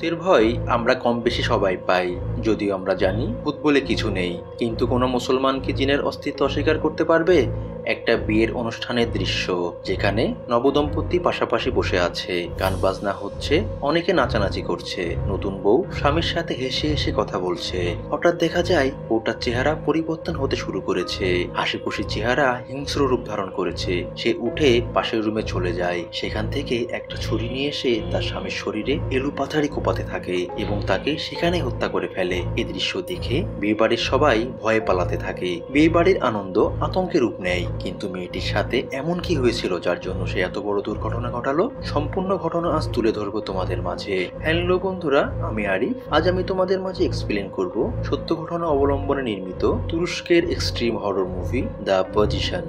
ভূতের ভয় আমরা কম বেশি সবাই পাই, যদিও আমরা জানি ভূত বলে কিছু নেই। কিন্তু কোনো মুসলমান কি জিনের অস্তিত্ব অস্বীকার করতে পারবে? একটা বিয়ের অনুষ্ঠানের দৃশ্য, যেখানে নবদম্পতি পাশাপাশি বসে আছে, গান বাজনা হচ্ছে, অনেকে নাচানাচি করছে, নতুন বউ স্বামীর সাথে হেসে হেসে কথা বলছে। হঠাৎ দেখা যায় বউটার চেহারা পরিবর্তন হতে শুরু করেছে, হাসি খুশি চেহারা হিংস্র রূপ ধারণ করেছে। সে উঠে পাশের রুমে চলে যায়, সেখান থেকে একটা ছুরি নিয়ে এসে তার স্বামীর শরীরে এলোপাথাড়ি কোপাতে থাকে এবং তাকে সেখানে হত্যা করে ফেলে। এই দৃশ্য দেখে বিয়ে বাড়ির সবাই ভয়ে পালাতে থাকে। বিয়ে বাড়ির আনন্দ আতঙ্কে রূপ নেয়। কিন্তু মেয়েটির সাথে এমন কি হয়েছিল যার জন্য সে এত বড় দুর্ঘটনা ঘটালো? সম্পূর্ণ ঘটনা আজ তুলে ধরবো তোমাদের মাঝে। হ্যালো বন্ধুরা, আমি আরিফ। আজ আমি তোমাদের মাঝে এক্সপ্লেন করব সত্য ঘটনা অবলম্বনে নির্মিত তুরস্কের extreme horror movie the position.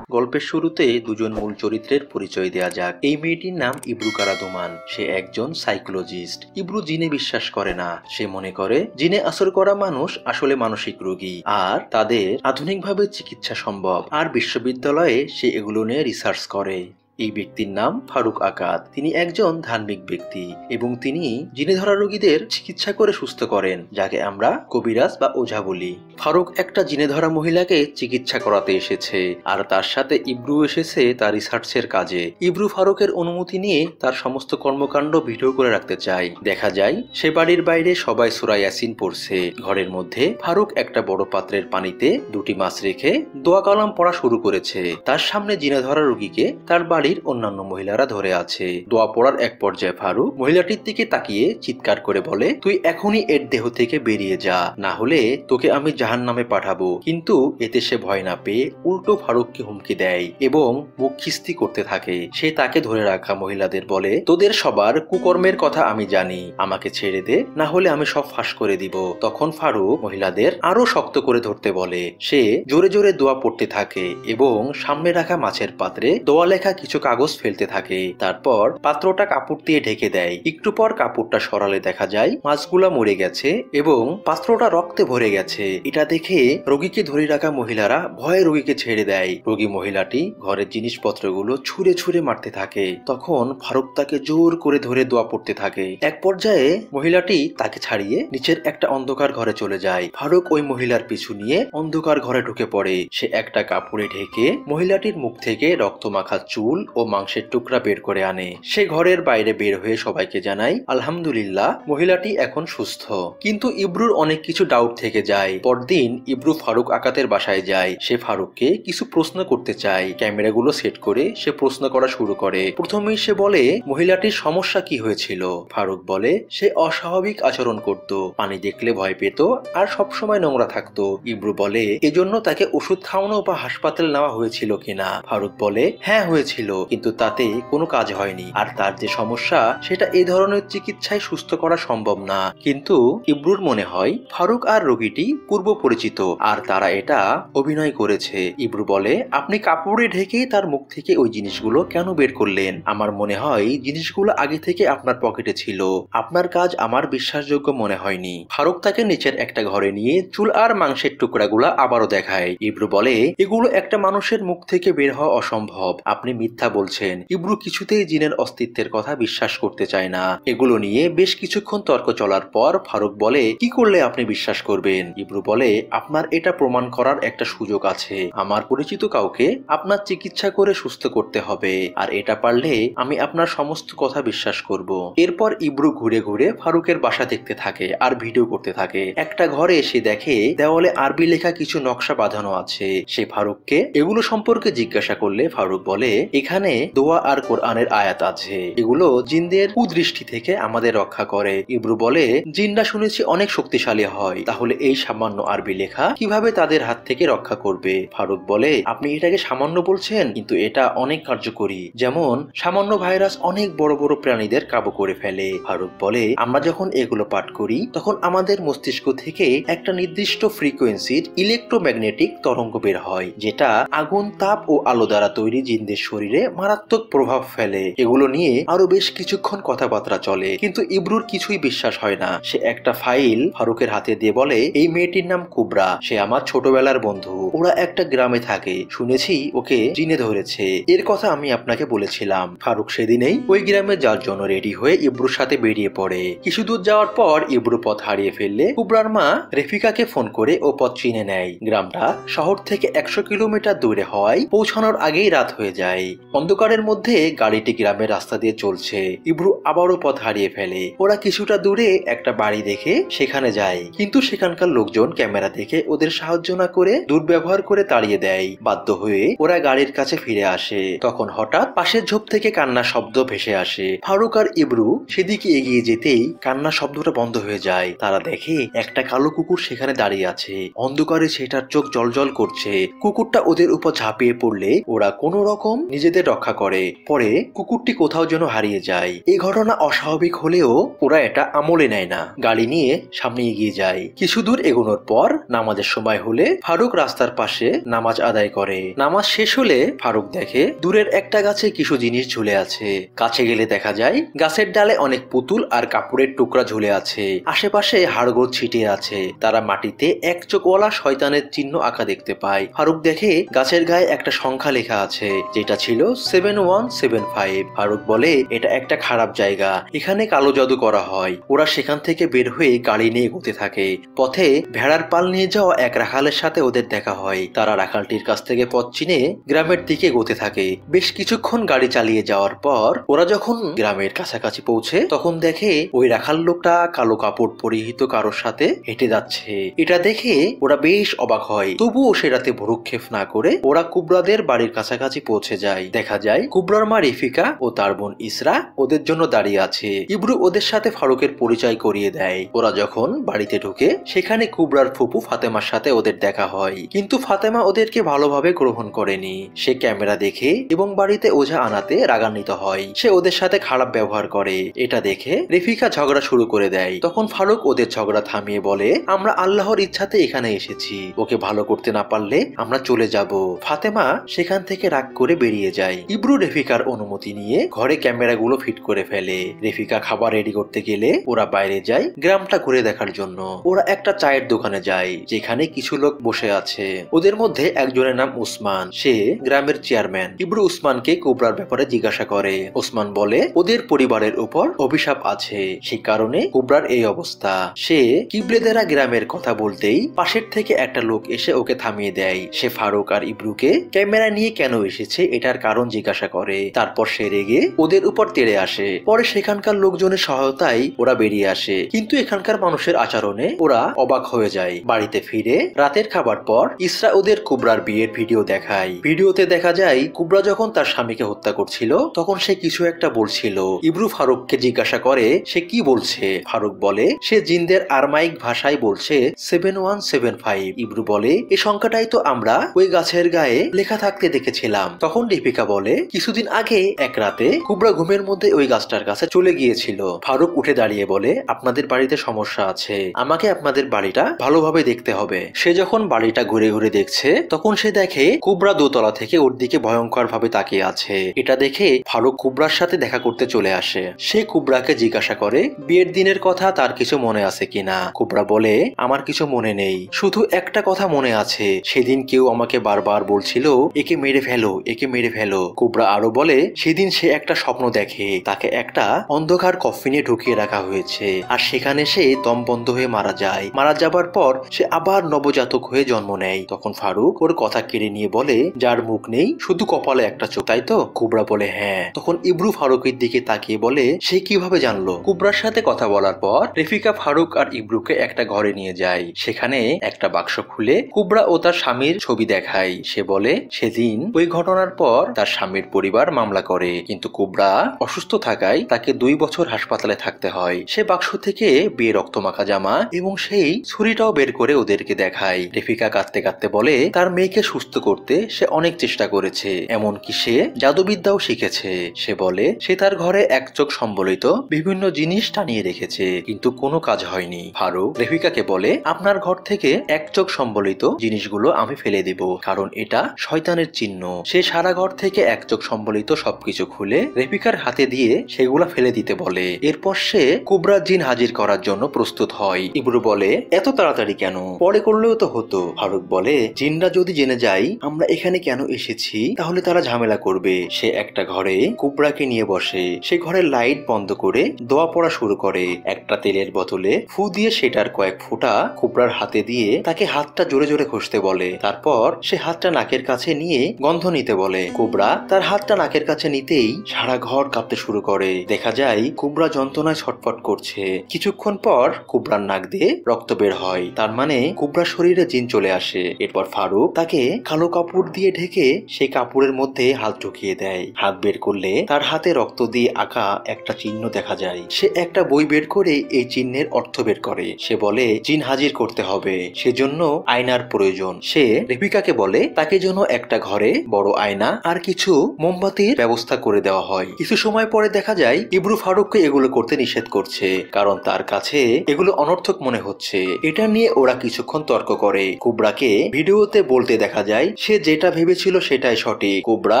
গল্পের শুরুতে দুজন মূল চরিত্রের পরিচয় দেয়া যাক। এই মেয়েটির নাম ইব্রু কারাদোমান। সে একজন সাইকোলজিস্ট। ইব্রু জিনে বিশ্বাস করে না। সে মনে করে জিনে আসর করা মানুষ আসলে মানসিক রোগী আর তাদের আধুনিকভাবে চিকিৎসা সম্ভব। আর বিশ্ববিদ্যালয়ে সে এগুলো নিয়ে রিসার্চ করে। এই ব্যক্তির নাম ফারুক আকাদ। তিনি একজন ধার্মিক ব্যক্তি এবং তিনি জিনে ধরা রোগীদের চিকিৎসা করে সুস্থ করেন, যাকে আমরা কবিরাজ বা ওঝা বলি। ফারুক একটা জিনে ধরা মহিলাকে চিকিৎসা করাতে এসেছে আর তার সাথে ইব্রু এসেছে তার রিসার্চের কাজে। ইব্রু ফারুকের অনুমতি নিয়ে তার সমস্ত কর্মকাণ্ড ভিডিও করে রাখতে চায়। দেখা যায় সে বাড়ির বাইরে সবাই সূরা ইয়াসিন পড়ছে। ঘরের মধ্যে ফারুক একটা বড় পাত্রের পানিতে দুটি মাছ রেখে দোয়া কালাম পড়া শুরু করেছে। তার সামনে জিনে ধরা রোগীকে তার বাড়ির অন্যান্য মহিলারা ধরে আছে। দোয়া পড়ার এক পর্যায়ে ফারুক মহিলাটির দিকে তাকিয়ে চিৎকার করে বলে, তুই এখনই এর দেহ থেকে বেরিয়ে যা, না হলে তোকে আমি জাহান্নামে পাঠাবো। কিন্তু এতে সে ভয় না পেয়ে উল্টো ফারুককে হুমকি দেয় এবং মুখ খিস্তি করতে থাকে। সে তাকে ধরে রাখা মহিলাদের বলে, তোদের সবার কুকর্মের কথা আমি জানি, আমাকে ছেড়ে দে, না হলে আমি সব ফাঁস করে দিব। তখন ফারুক মহিলাদের আরো শক্ত করে ধরতে বলে। সে জোরে জোরে দোয়া পড়তে থাকে এবং সামনে রাখা মাছের পাত্রে দোয়া লেখা কিছু কাগজ ফেলতে থাকে। তারপর পাত্রটা কাপড় দিয়ে ঢেকে দেয়। একটু পর কাপড়টা সরালে দেখা যায় মাছগুলা মরে গেছে এবং পাত্রটা রক্তে ভরে গেছে। এটা দেখে রোগীকে ধরে রাখা মহিলারা ভয়ে রোগীকে ছেড়ে দেয়। রোগী মহিলাটি ঘরের জিনিসপত্রগুলো ছুঁড়ে ছুঁড়ে মারতে থাকে। তখন ফারুক তাকে জোর করে ধরে দোয়া পড়তে থাকে। এক পর্যায়ে মহিলাটি তাকে ছাড়িয়ে নিচের একটা অন্ধকার ঘরে চলে যায়। ফারুক ওই মহিলার পিছু নিয়ে অন্ধকার ঘরে ঢুকে পড়ে। সে একটা কাপড়ে ঢেকে মহিলাটির মুখ থেকে রক্তমাখা চুল ও মাংসের টুকরা বের করে আনে। সে ঘরের বাইরে বের হয়ে সবাইকে জানায়, আলহামদুলিল্লাহ, মহিলাটি এখন সুস্থ। কিন্তু ইব্রুর অনেক কিছু ডাউট থেকে যায়। পরদিন ইব্রু ফারুক আকাতের বাসায় যায়। সে ফারুককে কিছু প্রশ্ন করতে চায়। ক্যামেরাগুলো সেট করে সে প্রশ্ন করা শুরু করে। প্রথমেই সে বলে, মহিলাটির সমস্যা কি হয়েছিল? ফারুক বলে, সে অস্বাভাবিক আচরণ করত, পানি দেখলে ভয় পেত আর সবসময় নোংরা থাকতো। ইব্রু বলে, এজন্য তাকে ওষুধ খাওয়ানো বা হাসপাতালে নেওয়া হয়েছিল কিনা? ফারুক বলে, হ্যাঁ হয়েছিল, কিন্তু তাতে কোনো কাজ হয়নি। আর তার যে সমস্যা সেটা এই ধরনের চিকিৎসায় সুস্থ করা সম্ভব না। কিন্তু ইব্রুর মনে হয় ফারুক আর রোগীটি পূর্ব পরিচিত আর তারা এটা অভিনয় করেছে। ইব্রু বলে, আপনি কাপড়ে ঢেকে তার মুখ থেকে ওই জিনিসগুলো কেন বের করলেন? আমার মনে হয় জিনিসগুলো আগে থেকে আপনার পকেটে ছিল। আপনার কাজ আমার বিশ্বাসযোগ্য মনে হয়নি। ফারুক তাকে নিচের একটা ঘরে নিয়ে চুল আর মাংসের টুকরাগুলা আবারও দেখায়। ইব্রু বলে, এগুলো একটা মানুষের মুখ থেকে বের হওয়া অসম্ভব, আপনি মিথ্যা বলছেন। ইব্রু কিছুতেই জিনের অস্তিত্বের কথা বিশ্বাস করতে চায় না। এগুলো নিয়ে বেশ কিছুক্ষণ তর্ক চলার পর ফারুক বলে, কি করলে আপনি বিশ্বাস করবেন? ইব্রু বলে, আপনার এটা প্রমাণ করার একটা সুযোগ আছে। আমার পরিচিত কাউকে আপনার চিকিৎসা করে সুস্থ করতে হবে, আর এটা পারলে আমি আপনার সমস্ত কথা বিশ্বাস করব। এরপর ইব্রু ঘুরে ঘুরে ফারুকের বাসা দেখতে থাকে আর ভিডিও করতে থাকে। একটা ঘরে এসে দেখে দেওয়ালে আরবি লেখা কিছু নকশা বাঁধানো আছে। সে ফারুককে এগুলো সম্পর্কে জিজ্ঞাসা করলে ফারুক বলে, এখানে দোয়া আর কোরআনের আয়াত আছে, এগুলো জিনদের কুদৃষ্টি থেকে আমাদের রক্ষা করে। ইব্রু বলে, জিনরা শুনেছি অনেক শক্তিশালী হয়, তাহলে এই সামান্য আরবি লেখা কিভাবে তাদের হাত থেকে রক্ষা করবে? ফারুক বলে, আপনি এটাকে সামান্য বলছেন, কিন্তু এটা অনেক কার্যকরী। যেমন সামান্য ভাইরাস অনেক বড় বড় প্রাণীদের কাবু করে ফেলে। ফারুক বলে, আমরা যখন এগুলো পাঠ করি তখন আমাদের মস্তিষ্ক থেকে একটা নির্দিষ্ট ফ্রিকোয়েন্সির ইলেকট্রোম্যাগনেটিক তরঙ্গ বের হয়, যেটা আগুন, তাপ ও আলো দ্বারা তৈরি জিনদের শরীরে শরীরে মারাত্মক প্রভাব ফেলে। এগুলো নিয়ে আরো বেশ কিছুক্ষণ কথাবার্তা চলে, কিন্তু ইব্রুর কিছুই বিশ্বাস হয় না। সে একটা ফাইল ফারুকের হাতে দিয়ে বলে, এই মেয়েটির নাম কুবরা, সে আমার ছোটবেলার বন্ধু, ওরা একটা গ্রামে থাকে, শুনেছি ওকে জিনে ধরেছে, এর কথা আমি আপনাকে বলেছিলাম। ফারুক সেদিনেই ওই গ্রামে যাওয়ার জন্য রেডি হয়ে ইব্রুর সাথে বেরিয়ে পড়ে। কিছু দূর যাওয়ার পর ইব্রু পথ হারিয়ে ফেললে কুবরার মা রেফিকাকে ফোন করে ও পথ চিনে নেয়। গ্রামটা শহর থেকে 100 কিলোমিটার দূরে হওয়ায় পৌঁছানোর আগেই রাত হয়ে যায়। অন্ধকারের মধ্যে গাড়িটি গ্রামের রাস্তা দিয়ে চলছে। ইব্রু আবারও পথ হারিয়ে ফেলে। ওরা কিছুটা দূরে একটা বাড়ি দেখে সেখানে যায়, কিন্তু সেখানকার লোকজন ক্যামেরা দেখে ওদের সাহায্য না করে দুর্ব্যবহার করে তাড়িয়ে দেয়। বাধ্য হয়ে ওরা গাড়ির কাছে ফিরে আসে। তখন হঠাৎ পাশের ঝোপ থেকে কান্নার শব্দ ভেসে আসে। ফারুক আর ইব্রু সেদিকে এগিয়ে যেতেই কান্নার শব্দটা বন্ধ হয়ে যায়। তারা দেখে একটা কালো কুকুর সেখানে দাঁড়িয়ে আছে। অন্ধকারে সেটার চোখ জলজল করছে। কুকুরটা ওদের উপর ঝাঁপিয়ে পড়লে ওরা কোনো রকম নিজেদের রক্ষা করে। পরে কুকুরটি কোথাও যেন হারিয়ে যায়। এই ঘটনা অস্বাভাবিক হলেও ওরা এটা আমলে নেয় না, গাড়ি নিয়ে সামনে এগিয়ে যায়। কিছু দূর এগোনোর পর নামাজের সময় হলে ফারুক রাস্তার পাশে নামাজ আদায় করে। নামাজ শেষ হলে ফারুক দেখে দূরের একটা গাছে কিছু জিনিস ঝুলে আছে। কাছে গেলে দেখা যায় গাছের ডালে অনেক পুতুল আর কাপড়ের টুকরা ঝুলে আছে। আশেপাশে হাড়গোড় ছিটিয়ে আছে। তারা মাটিতে এক চোখওয়ালা শয়তানের চিহ্ন আঁকা দেখতে পায়। ফারুক দেখে গাছের গায়ে একটা সংখ্যা লেখা আছে, যেটা ছিল 7175। ফারুক বলে, এটা একটা খারাপ জায়গা, এখানে কালো জাদু করা হয়। ওরা সেখান থেকে বের হয়ে গাড়ি নিয়ে এগোতে থাকে। পথে ভেড়ার পাল নিয়ে যাওয়া এক রাখালের সাথে ওদের দেখা হয়। তারা রাখালটির কাছ থেকে পথ চিনে গ্রামের দিকে এগোতে থাকে। বেশ কিছুক্ষণ গাড়ি চালিয়ে যাওয়ার পর ওরা যখন গ্রামের কাছাকাছি পৌঁছে তখন দেখে ওই রাখাল লোকটা কালো কাপড় পরিহিত কারোর সাথে হেঁটে যাচ্ছে। এটা দেখে ওরা বেশ অবাক হয়। তবুও সে রাতে ভ্রুক্ষেপ না করে ওরা কুবরাদের বাড়ির কাছাকাছি পৌঁছে যায়। দেখা যায় কুবরার মা রেফিকা ও তার বোন ইসরা ওদের জন্য দাঁড়িয়ে আছে। ইব্রু ওদের সাথে ফারুকের পরিচয় করিয়ে দেয়। ওরা যখন বাড়িতে ঢুকে সেখানে কুবরার ফুপু ফাতেমার সাথে ওদের দেখা হয়, কিন্তু ফাতেমা ওদেরকে ভালোভাবে গ্রহণ করেনি। সে ক্যামেরা দেখে এবং বাড়িতে ওঝা আনাতে রাগান্বিত হয়। সে ওদের সাথে খারাপ ব্যবহার করে। এটা দেখে রেফিকা ঝগড়া শুরু করে দেয়। তখন ফারুক ওদের ঝগড়া থামিয়ে বলে, আমরা আল্লাহর ইচ্ছাতে এখানে এসেছি, ওকে ভালো করতে না পারলে আমরা চলে যাব। ফাতেমা সেখান থেকে রাগ করে বেরিয়ে যায়। ইব্রু রেফিকার অনুমতি নিয়ে ঘরে ক্যামেরাগুলো ফিট করে ফেলে। রেফিকা খাবার রেডি করতে গেলে ওরা বাইরে যায় গ্রামটা ঘুরে দেখার জন্য। ওরা একটা চায়ের দোকানে যায় যেখানে কিছু লোক বসে আছে। ওদের মধ্যে একজনের নাম উসমান, সে গ্রামের চেয়ারম্যান। ইব্রু উসমানকে কুবরার ব্যাপারে জিজ্ঞাসা করে। উসমান বলে ওদের পরিবারের উপর অভিশাপ আছে, সেই কারণে কুবরার এই অবস্থা। সে কিবলেদেরা গ্রামের কথা বলতেই পাশের থেকে একটা লোক এসে ওকে থামিয়ে দেয়। সে ফারুক আর ইব্রুকে ক্যামেরা নিয়ে কেন এসেছে এটার কারণ জিজ্ঞাসা করে। তারপর সে রেগে ওদের উপর তেড়ে আসে। পরে সেখানকার লোকজনের সহায়তায় ওরা বেরিয়ে আসে, কিন্তু এখানকার মানুষের আচরণে ওরা অবাক হয়ে যায়। বাড়িতে ফিরে রাতের খাবার পর ইসরা ওদের কুবরার বিয়ের ভিডিও দেখায়। ভিডিওতে দেখা যায় কুবরা যখন তার স্বামীকে হত্যা করছিল তখন সে কিছু একটা বলছিল। ইব্রু ফারুককে জিজ্ঞাসা করে সে কি বলছে। ফারুক বলে সে জিনদের আরমাইক ভাষায় বলছে 7175। ইব্রু বলে এই সংখ্যাটাই তো আমরা ওই গাছের গায়ে লেখা থাকতে দেখেছিলাম। তখন দীপিকা বলে কিছুদিন আগে এক রাতে কুবরা ঘুমের মধ্যে ওই গাছটার কাছে চলে গিয়েছিল। ফারুক উঠে দাঁড়িয়ে বলে আপনাদের বাড়িতে সমস্যা আছে, আমাকে আপনাদের বাড়িটা ভালোভাবে দেখতে হবে। সে যখন বাড়িটা ঘুরে ঘুরে দেখছে তখন সে দেখে কুবরা দোতলা থেকে ওর দিকে ভয়ঙ্কর ভাবে তাকিয়ে আছে। এটা দেখে ফারুক কুবরার সাথে দেখা করতে চলে আসে। সে কুবরাকে জিজ্ঞাসা করে বিয়ের দিনের কথা তার কিছু মনে আছে কিনা। কুবরা বলে আমার কিছু মনে নেই, শুধু একটা কথা মনে আছে, সেদিন কেউ আমাকে বারবার বলছিল একে মেরে ফেলো, একে মেরে ফেলো। কুবরা আরো বলে সেদিন সে একটা স্বপ্ন দেখে তাকে একটা অন্ধকার কফিনে ঢুকিয়ে রাখা হয়েছে আর সেখানে সে দম বন্ধ হয়ে মারা যায়। মারা যাবার পর সে আবার নবজাতক হয়ে জন্ম নেয়। তখন ফারুক ওর কথা কেড়ে নিয়ে বলে যার মুখ নেই শুধু কপালে একটা চোখ, তাই তো? কুবরা বলে হ্যাঁ। তখন ইব্রু ফারুকের দিকে তাকিয়ে বলে সে কিভাবে জানলো? কুবরার সাথে কথা বলার পর রেফিকা ফারুক আর ইব্রুকে একটা ঘরে নিয়ে যায়। সেখানে একটা বাক্স খুলে কুবরা ও তার স্বামীর ছবি দেখায়। সে বলে সেদিন ওই ঘটনার পর তার স্বামীর পরিবার মামলা করে, কিন্তু কুবরা অসুস্থ থাকায় তাকে 2 বছর হাসপাতালে থাকতে হয়। সে বাক্স থেকে বিয়ে রক্তমাখা জামা এবং সেই ছুরিটাও বের করে ওদেরকে দেখায়। রেফিকা কাঁদতে কাঁদতে বলে তার মেয়েকে সুস্থ করতে সে অনেক চেষ্টা করেছে, এমনকি সে জাদুবিদ্যাও শিখেছে। সে বলে সে তার ঘরে এক চোখ সম্বলিত বিভিন্ন জিনিস টানিয়ে রেখেছে, কিন্তু কোনো কাজ হয়নি। ফারুক রেফিকাকে বলে আপনার ঘর থেকে এক চোখ সম্বলিত জিনিসগুলো আমি ফেলে দেব, কারণ এটা শয়তানের চিহ্ন। সে সারা ঘর থেকে থেকে এক চোখ সম্বলিত সবকিছু খুলে রেফিকার হাতে দিয়ে সেগুলা ফেলে দিতে বলে। এরপর সে কুবরা জিন হাজির করার জন্য প্রস্তুত হয়। ইব্রু বলে, এত তাড়াতাড়ি কেন? পরে করলেও তো হতো। ফারুক বলে, জিনরা যদি জেনে যায় আমরা এখানে কেন এসেছি তাহলে তারা ঝামেলা করবে। সে একটা ঘরে কুবরাকে নিয়ে বসে। সে ঘরের লাইট বন্ধ করে দোয়া পড়া শুরু করে। একটা তেলের বোতলে ফু দিয়ে সেটার কয়েক ফোঁটা কুবরার হাতে দিয়ে তাকে হাতটা জোরে জোরে ঘষতে বলে। তারপর সে হাতটা নাকের কাছে নিয়ে গন্ধ নিতে বলে। কুবরা তার হাতটা নাকের কাছে নিতেই সারা ঘর কাঁপতে শুরু করে। দেখা যায় কুবরা যন্ত্রণায় ছটফট করছে। কিছুক্ষণ পর কুবরার নাক দিয়ে রক্ত বের হয়। তার মানে কুবরার শরীরে জিন চলে আসে। এরপর ফারুক তাকে কালো কাপড় দিয়ে ঢেকে সেই কাপড়ের মধ্যে হাত ঢুকিয়ে দেয়। হাত বের করলে তার হাতে রক্ত দিয়ে আঁকা একটা চিহ্ন দেখা যায়। সে একটা বই বের করে এই চিহ্নের অর্থ বের করে। সে বলে জিন হাজির করতে হবে, সেজন্য আয়নার প্রয়োজন। সে রেফিকাকে বলে তাকে যেন একটা ঘরে বড় আয়না আর কিছু মোমবাতির ব্যবস্থা করে দেওয়া হয়। কিছু সময় পরে দেখা যায় ইব্রু ফারুককে এগুলো করতে নিষেধ করছে, কারণ তার কাছে এগুলো অনর্থক মনে হচ্ছে। এটা নিয়ে ওরা কিছুক্ষণ তর্ক করে। কুবরাকে ভিডিওতে বলতে দেখা যায় সে যেটা ভেবেছিল সেটাই সঠিক। কুবরা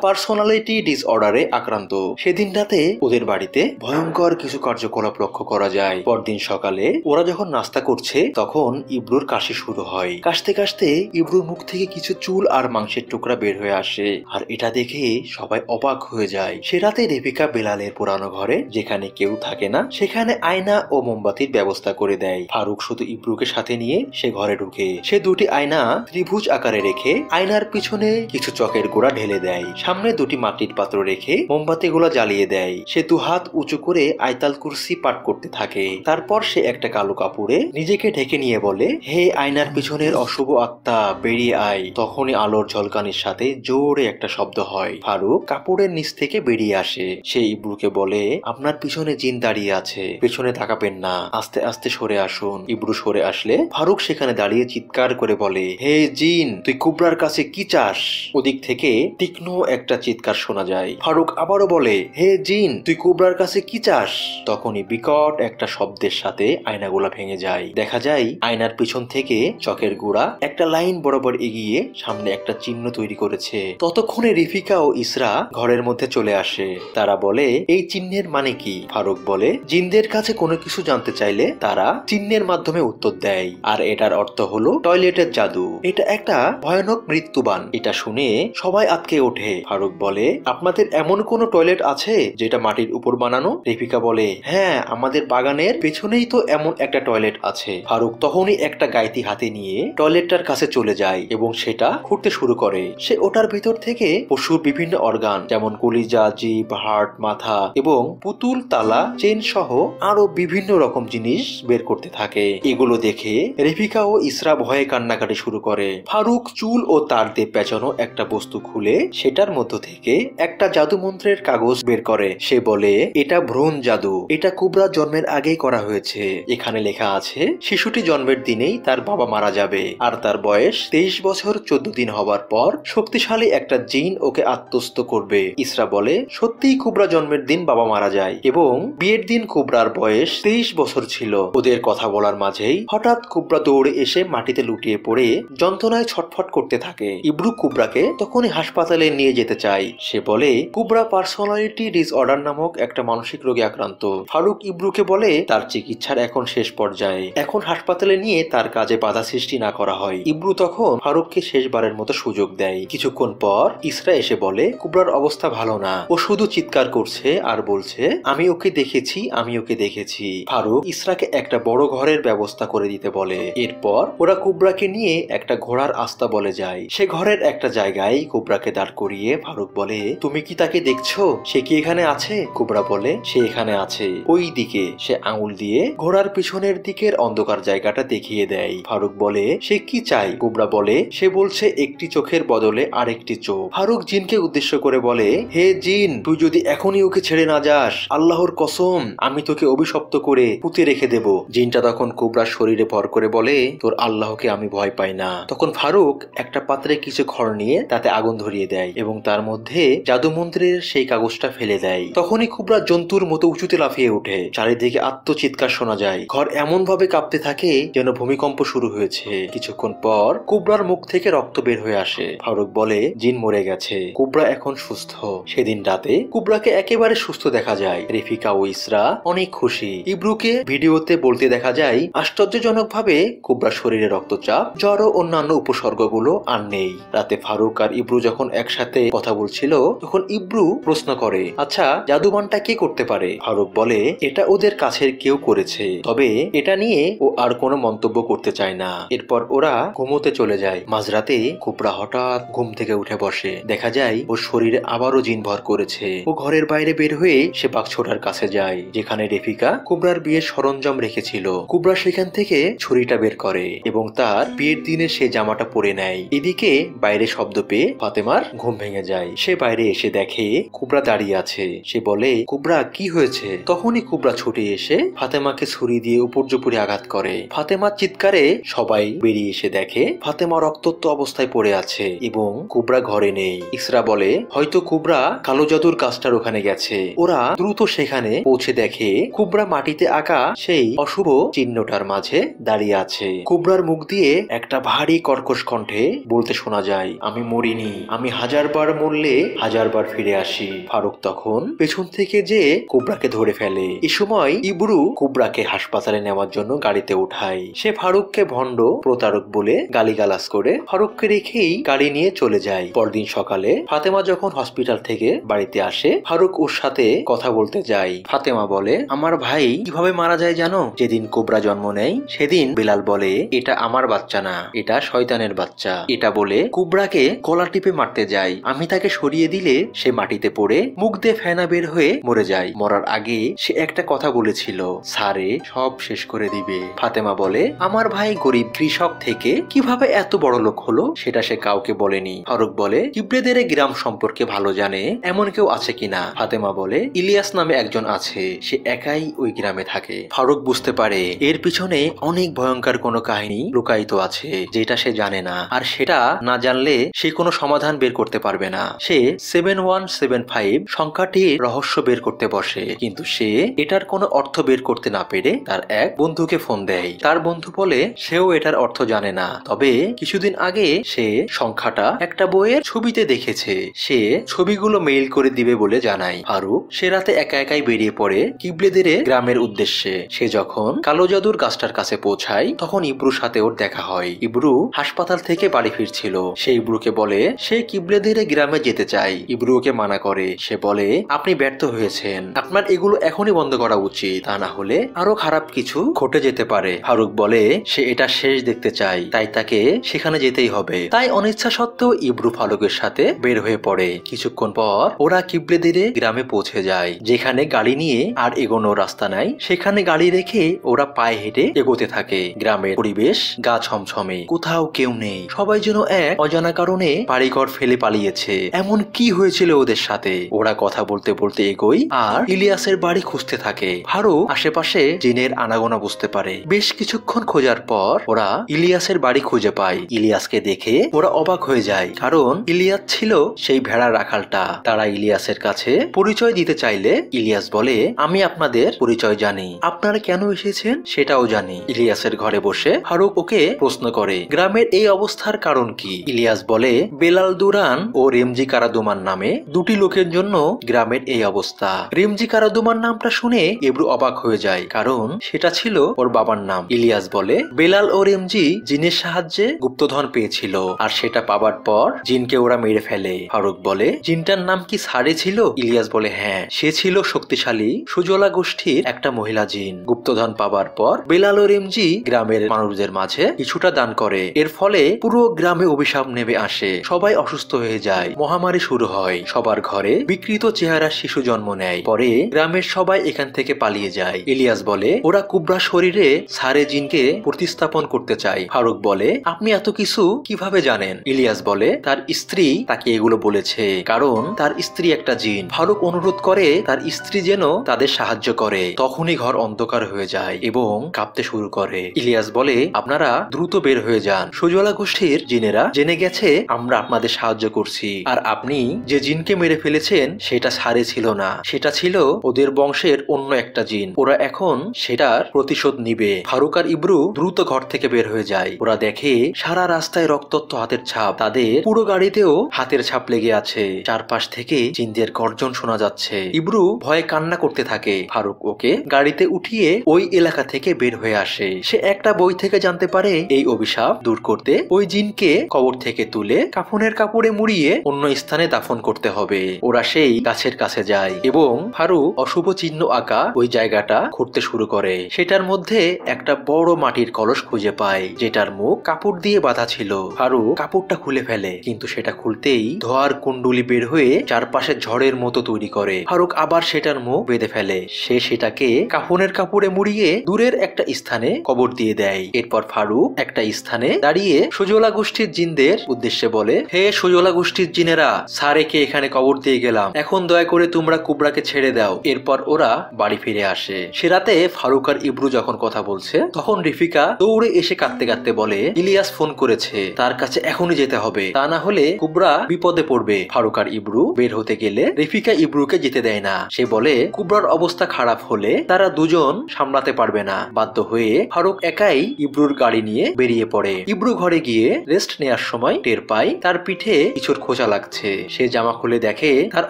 পার্সোনালিটি ডিসঅর্ডারে আক্রান্ত। সেদিন রাতে ওদের বাড়িতে ভয়ঙ্কর কিছু কার্যকলাপ লক্ষ্য করা যায়। পরদিন সকালে ওরা যখন নাস্তা করছে তখন ইব্রুর কাশি শুরু হয়। কাশতে কাশতে ইব্রুর মুখ থেকে কিছু চুল আর মাংসের টুকরা বের হয়ে আসে। আর এটা দেখে সবাই অবাক হয়ে যায়। সে রাতে রেফিকা বেলালের পুরানো ঘরে, যেখানে কেউ থাকে না, সেখানে আয়না ও মোমবাতির ব্যবস্থা করে দেয়। ফারুক শুধু ইব্রুকে সাথে নিয়ে সে ঘরে ঢুকে। সে দুটি আয়না ত্রিভুজ আকারে রেখে আয়নার পিছনে কিছু চকের গোড়া ঢেলে দেয়। সামনে দুটি মাটির পাত্র রেখে মোমবাতি গুলা জ্বালিয়ে দেয়। সে দু হাত উঁচু করে আয়তাল কুরসি পাঠ করতে থাকে। তারপর সে একটা কালো কাপড়ে নিজেকে ঢেকে নিয়ে বলে, হে আয়নার পিছনের অশুভ আত্মা, বেরিয়ে আয়। তখনই আলোর ঝলকানির সাথে জোরে একটা শব্দ হয়। ফারুক কাপড়ের নিচ থেকে বেরিয়ে আসে। সে ইব্রুকে বলে, আপনার পিছনে জিন দাঁড়িয়ে আছে, পেছনে তাকাবেন না, আস্তে আস্তে সরে আসুন। ইব্রু সরে আসলে ফারুক সেখানে দাঁড়িয়ে চিৎকার করে বলে, হে জিন, তুই কুবরার কাছে কি চাস? ওদিক থেকে তীক্ষ্ণ একটা চিৎকার শোনা যায়। ফারুক আবারও বলে, হে জিন, তুই কুবরার কাছে কি চাস? তখনই বিকট একটা শব্দের সাথে আয়নাগুলা ভেঙে যায়। দেখা যায় আয়নার পিছন থেকে চকের গুড়া একটা লাইন বরাবর এগিয়ে সামনে একটা চিহ্ন তৈরি করেছে। ততক্ষণে রিফিকা ও ইসরা ঘরের মধ্যে চলে আসে। তারা বলে, এই চিহ্নের মানে কি? ফারুক বলে, জিনদের কাছে কোনো কিছু জানতে চাইলে তারা চিহ্নের মাধ্যমে উত্তর দেয়, আর এটার অর্থ হলো টয়লেটের জাদু। এটা একটা ভয়ানক মৃত্যুবান। এটা শুনে সবাই আটকে ওঠে। ফারুক বলে, আপনাদের এমন কোনো টয়লেট আছে যেটা মাটির উপর বানানো? রেফিকা বলে, হ্যাঁ, আমাদের বাগানের পেছনেই তো এমন একটা টয়লেট আছে। ফারুক তখনই একটা গাইতি হাতে নিয়ে টয়লেটটার কাছে চলে যায় এবং সেটা খুঁড়তে শুরু করে। সে ওটার ভিতর থেকে পশুর বিভিন্ন অর্গান যেমন কলিজা, জিভ, হার্ট, মাথা এবং পুতুল, তালা, চেন সহ আরো বিভিন্ন রকম জিনিস বের করতে থাকে। এগুলো দেখে রেফিকা ও ইসরা ভয়ে কান্নাকাটি শুরু করে। ফারুক চুল ও তার দিয়ে পেঁচানো একটা বস্তু খুলে সেটার মধ্য থেকে একটা জাদু মন্ত্রের কাগজ বের করে। সে বলে, এটা ভ্রূণ জাদু। এটা কুবরা জন্মের আগেই করা হয়েছে। এখানে লেখা আছে শিশুটি জন্মের দিনেই তার বাবা মারা যাবে, আর তার বয়স 23 বছর 14 দিন হবার পর শক্তিশালী একটা জিন ওকে আত্মস্থ করবে। ইসরা বলে, সত্যিই কুবরা জন্মের দিন বাবা মারা যায় এবং বিয়ের দিন কুবরার বয়স 23 বছর ছিল। ওদের কথা বলার মাঝেই হঠাৎ কুবরা দৌড়ে এসে মাটিতে লুটিয়ে পড়ে যন্ত্রণায় ছটফট করতে থাকে। ইব্রু কুবরাকে তখনই হাসপাতালে নিয়ে যেতে চায়। সে বলে, কুবরা পার্সোনালিটি ডিসঅর্ডার নামক একটা মানসিক রোগে আক্রান্ত। ফারুক ইব্রুকে বলে, তার চিকিৎসার এখন শেষ পর্যায়ে, এখন হাসপাতালে নিয়ে তার কাজে বাধা সৃষ্টি না করা হয়। ইব্রু তখন ফারুককে শেষবারের মতো সুযোগ দেয়। কিছুক্ষণ পর ইসরা এসে বলে, কুবরার অবস্থা ভালো না, ও শুধু চিৎকার করছে আর বলছে, আমি ওকে দেখেছি, আমি ওকে দেখেছি। ফারুক ইসরাকে একটা বড় ঘরের ব্যবস্থা করে দিতে বলে। এরপর ওরা কুবরাকে নিয়ে একটা ঘোড়ার আস্তা বলে যায়। সে ঘরের একটা জায়গায় কুবরাকে দাঁড় করিয়ে ফারুক বলে, তুমি কি তাকে দেখছো? সে কি এখানে আছে? কুবরা বলে, সে এখানে আছে, ওই দিকে। সে আঙুল দিয়ে ঘোড়ার পিছনের দিকের অন্ধকার জায়গাটা দেখিয়ে দেয়। ফারুক বলে, সে কি চাই? কুবরা বলে, সে বলছে একটি চোখের বদলে আরেকটি চোখ। ফারুক জিনকে উদ্দেশ্য করে বলে, হে জিন, তুই যদি এখনই ওকে ছেড়ে না যাস, আল্লাহর কসম, আমি তোকে অভিশপ্ত করে পুঁতে রেখে দেব। জিনটা তখন কুবরার শরীরে ভর করে বলে, তোর আল্লাহকে আমি ভয় পাই না। তখন ফারুক একটা পাত্রে কিছু খড় নিয়ে তাতে আগুন ধরিয়ে দেয় এবং তার মধ্যে জাদুমন্ত্রের সেই কাগজটা ফেলে দেয়। তখনই কুবরা জন্তুর মতো উঁচুতে লাফিয়ে ওঠে। চারিদিকে আত্মচিৎকার শোনা যায়। ঘর এমন ভাবে কাঁপতে থাকে যেন ভূমিকম্প শুরু হয়েছে। কিছুক্ষণ পর কুবরার মুখ থেকে রক্ত বের হয়ে আসে। ফারুক বলে, জিন মরে গেছে। কুবরা এখন সুস্থ। সেদিন রাতে কুবরাকে একেবারে সুস্থ দেখা যায়। রেফিকা ও ইসরা অনেক খুশি। ইব্রুকে ভিডিওতে বলতে দেখা যায় আশ্চর্যজনকভাবে কুবরার শরীরে রক্তচাপ, জ্বর ও অন্যান্য উপসর্গগুলো আর নেই। রাতে ফারুক আর ইব্রু যখন একসাথে কথা বলছিল তখন ইব্রু প্রশ্ন করে, আচ্ছা জাদুবানটা কে করতে পারে? ফারুক বলে, এটা ওদের কাছের কেউ করেছে, তবে এটা নিয়ে ও আর কোনো মন্তব্য করতে চায় না। এরপর ওরা ঘুমোতে চলে যায়। মাঝরাতে কুবরা হঠাৎ ঘুম থেকে উঠে বসে। দেখা যায় ওর শরীরে আবারও জিন ভর করেছে। ও ঘরের বাইরে বের হয়ে সে বাক্সটার কাছে যায় যেখানে রেফিকা কুবরার বিয়ের সরঞ্জাম রেখেছিল। কুবরা সেখান থেকে ছুরিটা বের করে এবং তার বিয়ের দিনে সে জামাটা পরে নেয়। এদিকে বাইরে শব্দ পেয়ে ফাতেমার ঘুম ভেঙে যায়। সে বাইরে এসে দেখে কুবরা দাঁড়িয়ে আছে। সে বলে, কুবরা কি হয়েছে? তখনই কুবরা ছুটে এসে ফাতেমাকে ছুরি দিয়ে উপর্যুপরি আঘাত করে। ফাতেমার চিৎকারে সবাই বেরিয়ে এসে দেখে ফাতেমা রক্তাক্ত অবস্থায় পড়ে আছে এবং কুবরা ঘরে নেই। ইসরা বলে, হয়তো কুবরা কালো জাদুর গাছটার ওখানে গেছে। ওরা দ্রুত সেখানে পৌঁছে দেখে কুবরা মাটিতে আঁকা সেই অশুভ চিহ্নটার মাঝে দাঁড়িয়ে আছে। কুবরার মুখ দিয়ে একটা ভারী কর্কশ কণ্ঠে বলতে শোনা যায়, আমি মরিনি, আমি হাজারবার মরলে হাজারবার ফিরে আসি। ফারুক তখন পেছন থেকে যে কুবরাকে ধরে ফেলে। এ সময় ইব্রু কুবরাকে হাসপাতালে নেওয়ার জন্য গাড়িতে উঠায়। সে ফারুককে ভণ্ড প্রতারক বলে গালিগালাজ করে ফারুককে রেখেই গাড়ি নিয়ে চলে যায়। পরদিন সকালে ফাতেমা যখন হসপিটাল থেকে বাড়িতে আসে, ফারুক ওর সাথে কথা বলতে যায়। ফাতেমা বলে, আমার ভাই কিভাবে মারা যায় জানো? যেদিন কোবরা জন্ম নেয় সেদিন বিলাল বলে, এটা আমার বাচ্চা না, এটা শয়তানের বাচ্চা। এটা বলে কুবরাকে গলা টিপে মারতে যায়। আমি তাকে সরিয়ে দিলে সে মাটিতে পড়ে মুখ দিয়ে ফেনা বের হয়ে মরে যায়। মরার আগে সে একটা কথা বলেছিল, সারে সব শেষ করে দিবে। ফাতেমা বলে, আমার ভাই গরিব কৃষক থেকে কিভাবে এত বড় লোক হলো সেটা সে কাউকে বলেনি। ফারুক বলে, কিবরেদের গ্রাম সম্পর্কে ভালো জানে এমন কেউ আছে কিনা? ফাতেমা বলে, ইলিয়াস নামে একজন আছে, সে একাই ওই গ্রামে থাকে। ফারুক বুঝতে পারে এর পিছনে অনেক ভয়ঙ্কর কোনো কাহিনী লুকায়িত আছে যেটা সে জানে না, আর সেটা না জানলে সে কোনো সমাধান বের করতে পারবে না। সে 7175 সংখ্যাটির রহস্য বের করতে বসে, কিন্তু সে এটার কোনো অর্থ বের করতে না পেরে তার এক বন্ধুকে ফোন দেয়। তার বন্ধু বলে সেও এটার অর্থ জানে না, তবে কিছুদিন আগে সে সংখ্যাটা একটা বইয়ের ছবিতে দেখেছে, সে ছবিগুলো মেইল করে দিবে বলে জানায়। ফারুক সে রাতে একা একাই বেরিয়ে পড়ে কিবলেদের গ্রামের উদ্দেশ্যে। সে যখন কালো জাদুর গাছটার কাছে পৌঁছায় তখন ইব্রুর সাথে ওর দেখা হয়। ইব্রু হাসপাতাল থেকে বাড়ি ফিরছিল। সে ইব্রুকে বলে সে কিবলেদের গ্রামে যেতে চায়। ইব্রু ওকে মানা করে। সে বলে, আপনি ব্যর্থ হয়েছেন, আপনার এগুলো এখনই বন্ধ করা উচিত, তা না হলে আরো খারাপ কিছু ঘটে যেতে পারে। ফারুক বলে সে এটা শেষ দেখতে চায়, তাই তাকে সেখানে যেতেই হবে। তাই অনিচ্ছা সত্ত্বেও ইব্রু ফারুকের সাথে বের হয়ে পড়ে। কিছুক্ষণ পর ওরা কিবলেদের গ্রামে পৌঁছে যায়, যেখানে গাড়ি নিয়ে আর এগোনোর রাস্তা নাই। সেখানে গাড়ি রেখে ওরা পায়ে হেঁটে এগোতে থাকে। গ্রামের পরিবেশ গা ছমছমে, কোথাও কেউ নেই, সবাই যেন এক অজানা কারণে বাড়িঘর ফেলে পালিয়েছে। এমন কি হয়েছিল ওদের সাথে? ওরা কথা বলতে বলতে এগোয় আর ইলিয়াসের বাড়ি খুঁজতে থাকে। ফারুক আশেপাশে জিনের আনাগোনা বুঝতে পারে। বেশ কিছুক্ষণ খোঁজার পর ওরা ইলিয়াসের বাড়ি খুঁজে পায়। ইলিয়াসকে দেখে ওরা অবাক হয়ে যায়, কারণ ইলিয়াস ছিল সেই ভেড়ার রাখালটা। তারা ইলিয়াসের কাছে পরিচয় দিতে চাইলে ইলিয়াস বলে, আমি আপনাদের পরিচয় জানি, আপনারা কেন এসেছেন সেটাও জানি। ইলিয়াসের ঘরে বসে ফারুক ওকে প্রশ্ন করে, গ্রামের এই অবস্থার কারণ কি? ইলিয়াস বলে, বেলাল দুরান ও রেমজি কারাদুমান নামে দুটি লোকের জন্য গ্রামের এই অবস্থা। রেমজি কারাদুমান নামটা শুনে ইব্রু অবাক হয়ে যায়, কারণ সেটা ছিল ওর বাবার নাম। ইলিয়াস বলে, বেলাল ও রেমজি জিনের সাহায্যে গুপ্তধন পেয়েছিল, আর সেটা পাবার পর জিনকে ওরা মেরে ফেলে। ফারুক বলে, জিনটার নাম কি সারে ছিল? ইলিয়াস বলে, হ্যাঁ, সে ছিল শক্তিশালী সুজলা গোষ্ঠীর একটা মহিলা জিন। গুপ্তধন পাবার পর বেলাল ও রেমজি গ্রামের মানুষদের মাঝে কিছুটা দান করে। এর ফলে পুরো গ্রামে অভিশাপ নেমে আসে, সবাই অসুস্থ হয়ে যায়, মহামারী শুরু হয়, সবার ঘরে বিকৃত চেহারার শিশু জন্ম নেয়। পরে গ্রামের সবাই এখান থেকে পালিয়ে যায়। ইলিয়াস বলে, ওরা কুবরা শরীরে সারে জিনকে প্রতিস্থাপন করতে চায়। ফারুক বলে, আপনি এত কিছু কিভাবে জানেন? ইলিয়াস বলে, তার স্ত্রী তাকে এগুলো বলেছে, কারণ তার স্ত্রী একটা জিন। ফারুক অনুরোধ করে তার স্ত্রী যেন তাদের সাহায্য করে। তখনই ঘর অন্ধকার হয়ে যায় এবং কাঁপতে শুরু করে। ইলিয়াস বলে, আপনারা দ্রুত বের হয়ে যান, সুজলা গোষ্ঠীর জিনেরা জেনে গেছে আমরা আপনাদের সাহায্য করছি, আর আপনি যে জিনকে মেরে ফেলেছেন সেটা সারে ছিল না, সেটা ছিল ওদের বংশের অন্য একটা জিন। ওরা এখন সেটার প্রতিশোধ নিবে। ফারুক আর ইব্রু দ্রুত ঘর থেকে বের হয়ে যায়। ওরা দেখে সারা রাস্তায় রক্তাক্ত হাতের ছাপ, তাদের পুরো গাড়িতেও হাতের হাতের ছাপ লেগে আছে। চারপাশ থেকে জিনদের গর্জন শোনা যাচ্ছে। ইব্রু ভয়ে কান্না করতে থাকে। ফারুক ওকে গাড়িতে উঠিয়ে ওই এলাকা থেকে বের হয়ে আসে। সে একটা বই থেকে জানতে পারে এই অভিশাপ দূর করতে ওই জিনকে কবর থেকে তুলে কাফনের কাপড়ে মুড়িয়ে অন্য স্থানে দাফন করতে হবে। ওরা সেই গাছের কাছে যায় এবং ফারুক অশুভ চিহ্ন আঁকা ওই জায়গাটা খুঁড়তে শুরু করে। সেটার মধ্যে একটা বড় মাটির কলস খুঁজে পায় যেটার মুখ কাপড় দিয়ে বাঁধা ছিল। ফারুক কাপড়টা খুলে ফেলে, কিন্তু সেটা খুলতেই ধোঁয়ার কুণ্ডলি বের হয়ে চারপাশে ঝড়ের মতো তৈরি করে। ফারুক আবার সেটার মুখ বেঁধে ফেলে। সে সেটাকে কাফনের কাপড়ে মুড়িয়ে দূরের একটা স্থানে কবর দিয়ে দেয়। এরপর ফারুক একটা স্থানে দাঁড়িয়ে সুজলা গোষ্ঠীর জিনদের উদ্দেশ্যে বলে, হে সুজলা গোষ্ঠীর জিনেরা, সারেকে এখানে কবর দিয়ে গেলাম, এখন দয়া করে তোমরা কুবরাকে ছেড়ে দাও। এরপর ওরা বাড়ি ফিরে আসে। সে রাতে ফারুক আর ইব্রু যখন কথা বলছে তখন রিফিকা দৌড়ে এসে কাঁদতে কাঁদতে বলে, ইলিয়াস ফোন করেছে, তার কাছে এখনই যেতে হবে, তা না হলে কুবরা বিপদে পড়বে। ফারুক আর ইব্রু বের হতে গেলে রিফিকা ইব্রুকে যেতে দেয় না। সে বলে কুবরার অবস্থা খারাপ হলে তারা দুজন সামলাতে পারবে না। বাধ্য হয়ে ফারুক একাই ইব্রুর গাড়ি নিয়ে বেরিয়ে পড়ে। ইব্রু ঘরে গিয়ে রেস্ট নেওয়ার সময় টের পায় তার পিঠে কিছুর খোঁচা লাগছে। সে জামা খুলে দেখে তার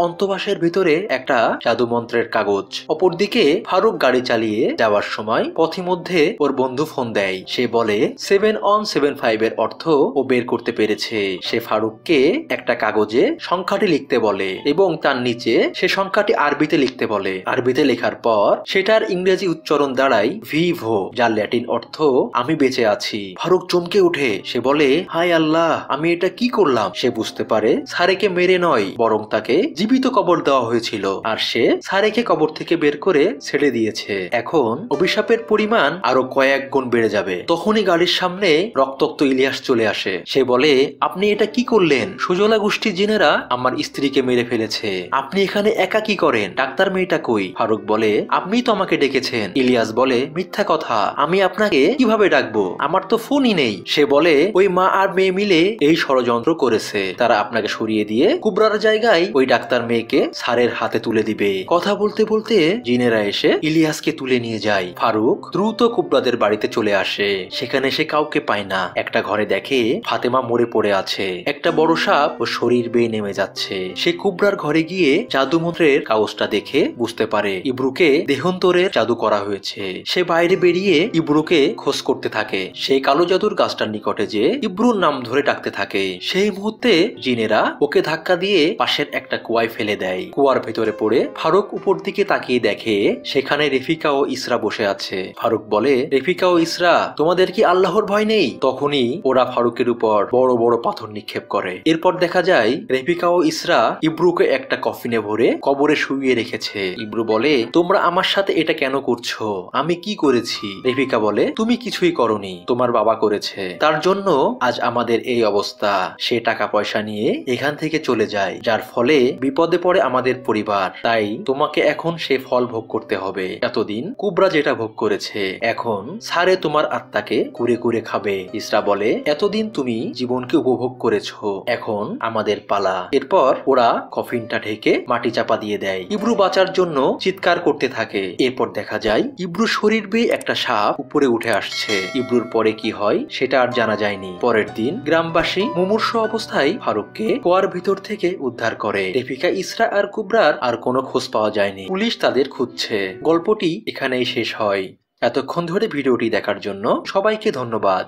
অন্তঃবাসের ভিতরে একটা জাদু মন্ত্রের কাগজ। অপরদিকে ফারুক গাড়ি চালিয়ে যাওয়ার সময় পথিমধ্যে ওর বন্ধু ফোন দেয়। সে বলে 7-on-7-5 এর অর্থ ও বের করতে পেরেছে। সে ফারুককে একটা কাগজে সংখ্যাটি লিখতে বলে এবং তার নিচে সে সংখ্যাটি আরবিতে লিখতে বলে। আরবিতে লেখার পর সেটার ইংরেজি উচ্চারণ দাঁড়ায় ভিভো, যার ল্যাটিন অর্থ আমি বেঁচে আছি। ফারুক চমকে উঠে। সে বলে, হায় আল্লাহ, আমি এটা কি করলাম? সে বুঝতে পারে সারেকে মেরে নয়, বরং তাকে জীবিত কবর দেওয়া হয়েছিল আর সে সারেকে কবর থেকে বের করে ছেড়ে দিয়েছে। এখন অভিশাপের পরিমাণ আরো কয়েক গুণ বেড়ে যাবে। তখনই গাড়ির সামনে রক্তাক্ত ইলিয়াস চলে আসে। সে বলে, আপনি এটা কি করলেন? সুজলা গোষ্ঠীর জিনেরা আমার স্ত্রীকে মেরে ফেলেছে, আপনি এখানে একা কি করেন? ডাক্তার মেয়েটা কই? ফারুক বলে, আপনিই তো আমাকে ডেকেছেন। ইলিয়াস বলে, মিথ্যা কথা, আমি আপনাকে কিভাবে ডাকবো? আমার তো ফোনই নেই। সে বলে, ওই মা আর মেয়ে মিলে এই ষড়যন্ত্র করেছে, তারা আপনাকে সরিয়ে দিয়ে কুবরার জায়গায় ওই ডাক্তার মেয়েকে সারের হাতে তুলে দিবে। কথা বলতে বলতে জিনেরা এসে ইলিয়াসকে তুলে নিয়ে যায়। ফারুক দ্রুত কুবরাদের বাড়িতে চলে আসে। সেখানে সে কাউকে পায় না। একটা ঘরে দেখে ফাতেমা মরে পড়ে আছে। একটা বড় সাপ ও শরীর বেয়ে নেমে যাচ্ছে। সে কুবরার ঘরে গিয়ে জাদু মন্ত্রের কাগজটা দেখে বুঝতে পারে ইব্রুকে দেহান্তরের জাদু করা হয়েছে। সে বাইরে বেরিয়ে ইব্রুকে খোঁজ করতে থাকে। সেই কালো জাদুর গাছটার নিকটে যে ইব্রুর নাম ধরে ডাকতে থাকে। সেই মুহূর্তে জিনেরা ওকে ধাক্কা দিয়ে পাশের একটা কুয়ায় ফেলে দেয়। কুয়ার ভেতরে পড়ে ফারুক উপর দিকে তাকিয়ে দেখে সেখানে রেফিকা ও ইসরা বসে আছে। ফারুক বলে, রেফিকা ও ইসরা, তোমাদের কি আল্লাহর ভয় নেই? তখনই ওরা ফারুকের উপর বড় বড় পাথর নিক্ষেপ করে। এরপর দেখা যায় রেফিকা ও ইসরা ইব্রুকে একটা কফিনে ভরে কবরে শুইয়ে রেখেছে। ইব্রু বলে, তোমরা আমার সাথে এটা কেন করছো? আমি কি করেছি? রেফিকা বলে, তুমি কিছুই করনি, তোমার বাবা করেছে, তার জন্য আজ আমাদের এই অবস্থা। সে টাকা পয়সা নিয়ে এখান থেকে চলে যায়, যার ফলে বিপদে পড়ে আমাদের পরিবার। তাই তোমাকে এখন সে ফল ভোগ করতে হবে। এতদিন কুবরা যেটা ভোগ করেছে, এখন সারে তোমার আত্মাকে কুরে কুরে খাবে। ইসরা বলে, এতদিন তুমি জীবনকে উপভোগ করেছো, এখন আমাদের পালা। এরপর ওরা কফিনটা ঢেকে মাটি চাপা দিয়ে দেয়। ইব্রু বাঁচার জন্য চিৎকার করতে থাকে। এরপর দেখা যায় ইব্রুর শরীর বেয়ে একটা সাপ উপরে উঠে আসছে। ইব্রুর পরে কি হয় সেটা আর জানা যায়নি। পরের দিন গ্রামবাসী মুমূর্ষ অবস্থায় ফারুককে কুয়ার ভিতর থেকে উদ্ধার করে। রেফিকা, ইসরা আর কুবরার আর কোনো খোঁজ পাওয়া যায়নি। পুলিশ তাদের খুঁজছে। গল্পটি এখানেই শেষ হয়। এতক্ষণ ধরে ভিডিওটি দেখার জন্য সবাইকে ধন্যবাদ।